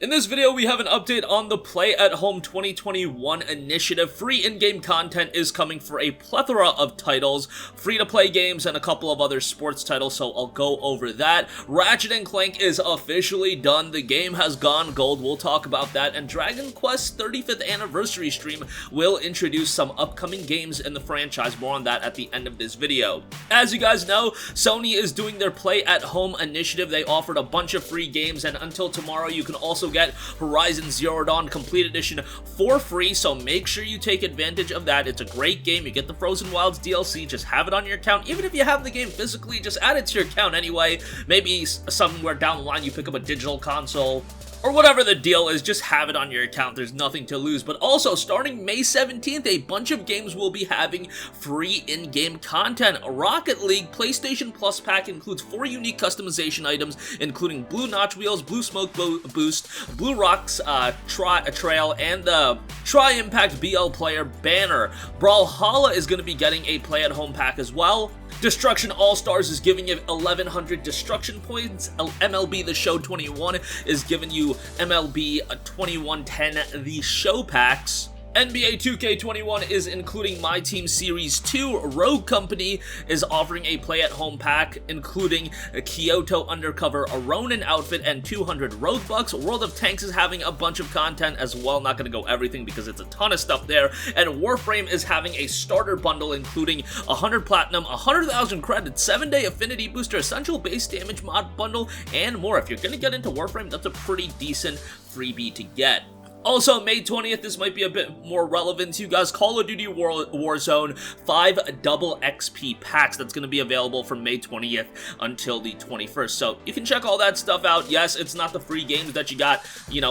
In this video, we have an update on the Play at Home 2021 initiative. Free in-game content is coming for a plethora of titles, free-to-play games, and a couple of other sports titles, so I'll go over that. Ratchet & Clank is officially done. The game has gone gold. We'll talk about that. And Dragon Quest 35th Anniversary stream will introduce some upcoming games in the franchise. More on that at the end of this video. As you guys know, Sony is doing their Play at Home initiative. They offered a bunch of free games, and until tomorrow, you can also get Horizon Zero Dawn Complete Edition for free, so make sure you take advantage of that. It's a great game. You get the Frozen Wilds DLC, just have it on your account. Even if you have the game physically, just add it to your account anyway. Maybe somewhere down the line you pick up a digital console, or whatever the deal is, just have it on your account. There's nothing to lose. But also, starting May 17th, a bunch of games will be having free in-game content. Rocket League PlayStation Plus pack includes 4 unique customization items, including blue notch wheels, blue smoke boost, blue rocks trail, and the Tri-Impact BL player banner. Brawlhalla is going to be getting a play-at-home pack as well. Destruction All-Stars is giving you 1,100 destruction points. MLB The Show 21 is giving you MLB 2110 The Show packs. NBA 2K21 is including My Team Series 2. Rogue Company is offering a play-at-home pack, including a Kyoto Undercover, a Ronin outfit, and 200 Rogue Bucks. World of Tanks is having a bunch of content as well. Not going to go everything because it's a ton of stuff there. And Warframe is having a starter bundle, including 100 Platinum, 100,000 credits, 7-day Affinity Booster, Essential Base Damage Mod Bundle, and more. If you're going to get into Warframe, that's a pretty decent freebie to get. Also, May 20th, this might be a bit more relevant to you guys, Call of Duty Warzone 5 double XP packs. That's going to be available from May 20th until the 21st. So you can check all that stuff out. Yes, it's not the free games that you got,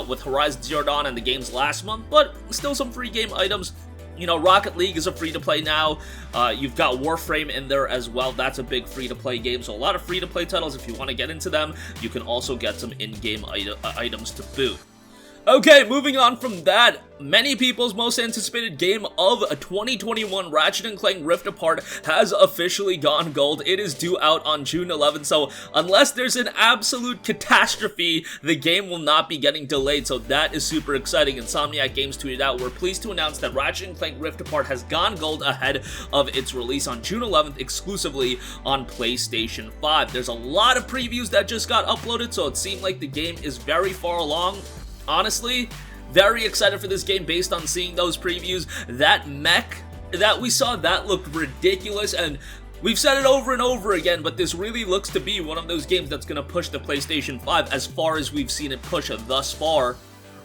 with Horizon Zero Dawn and the games last month, but still some free game items. Rocket League is a free-to-play now. You've got Warframe in there as well. That's a big free-to-play game, so a lot of free-to-play titles. If you want to get into them, you can also get some in-game items to boot. Okay, moving on from that, many people's most anticipated game of 2021, Ratchet & Clank Rift Apart, has officially gone gold. It is due out on June 11th, so unless there's an absolute catastrophe, the game will not be getting delayed, so that is super exciting. Insomniac Games tweeted out, "We're pleased to announce that Ratchet & Clank Rift Apart has gone gold ahead of its release on June 11th, exclusively on PlayStation 5. There's a lot of previews that just got uploaded, so it seemed like the game is very far along. Honestly, very excited for this game based on seeing those previews. That mech that we saw, that looked ridiculous, and we've said it over and over again, but this really looks to be one of those games that's going to push the PlayStation 5 as far as we've seen it push thus far.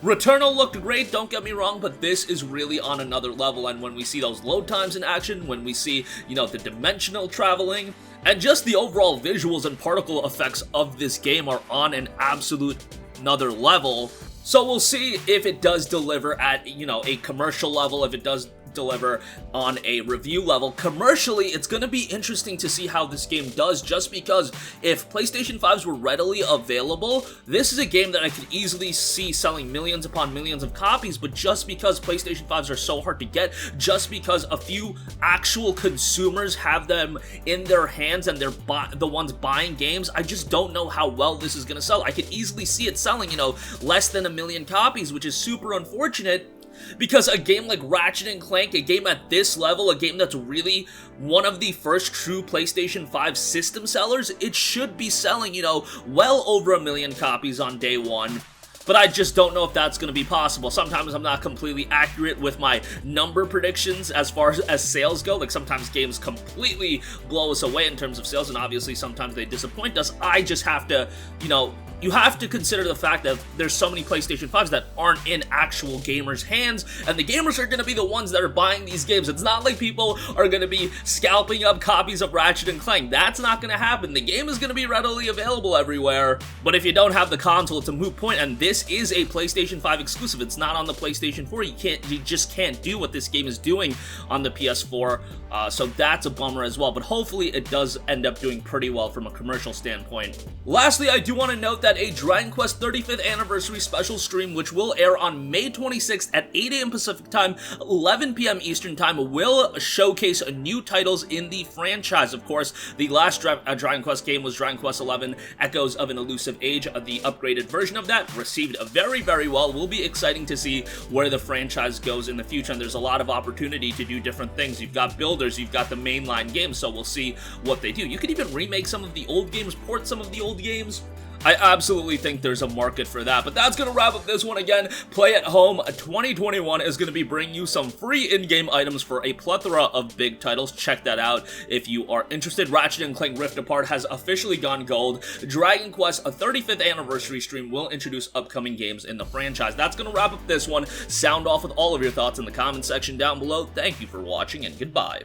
Returnal looked great, don't get me wrong, but this is really on another level, and when we see those load times in action, when we see, the dimensional traveling, and just the overall visuals and particle effects of this game are on an absolute another level. So we'll see if it does deliver at, a commercial level, if it does deliver on a review level. Commercially, it's going to be interesting to see how this game does, just because if PlayStation 5s were readily available, this is a game that I could easily see selling millions upon millions of copies, but just because PlayStation 5s are so hard to get, just because a few actual consumers have them in their hands and they're the ones buying games, I just don't know how well this is going to sell. I could easily see it selling, less than 1 million copies, which is super unfortunate. Because a game like Ratchet & Clank, a game at this level, a game that's really one of the first true PlayStation 5 system sellers, it should be selling, well over 1 million copies on day one. But I just don't know if that's going to be possible. Sometimes I'm not completely accurate with my number predictions as far as sales go. Like, sometimes games completely blow us away in terms of sales, and obviously sometimes they disappoint us. I just have to, you have to consider the fact that there's so many PlayStation 5s that aren't in actual gamers' hands, and the gamers are going to be the ones that are buying these games. It's not like people are going to be scalping up copies of Ratchet & Clank. That's not going to happen. The game is going to be readily available everywhere, but if you don't have the console, it's a moot point, and this is a PlayStation 5 exclusive. It's not on the PlayStation 4. You just can't do what this game is doing on the PS4, so that's a bummer as well, but hopefully it does end up doing pretty well from a commercial standpoint. Lastly, I do want to note that a Dragon Quest 35th Anniversary special stream, which will air on May 26th at 8 a.m. Pacific Time, 11 p.m. Eastern Time, will showcase new titles in the franchise. Of course, the last Dragon Quest game was Dragon Quest XI Echoes of an Elusive Age. The upgraded version of that received very, very well. Will be exciting to see where the franchise goes in the future, and there's a lot of opportunity to do different things. You've got builders, you've got the mainline games, so we'll see what they do. You could even remake some of the old games, port some of the old games. I absolutely think there's a market for that. But that's going to wrap up this one. Again, Play at Home 2021 is going to be bringing you some free in-game items for a plethora of big titles. Check that out if you are interested. Ratchet and Clank Rift Apart has officially gone gold. Dragon Quest, a 35th anniversary stream, will introduce upcoming games in the franchise. That's going to wrap up this one. Sound off with all of your thoughts in the comment section down below. Thank you for watching, and goodbye.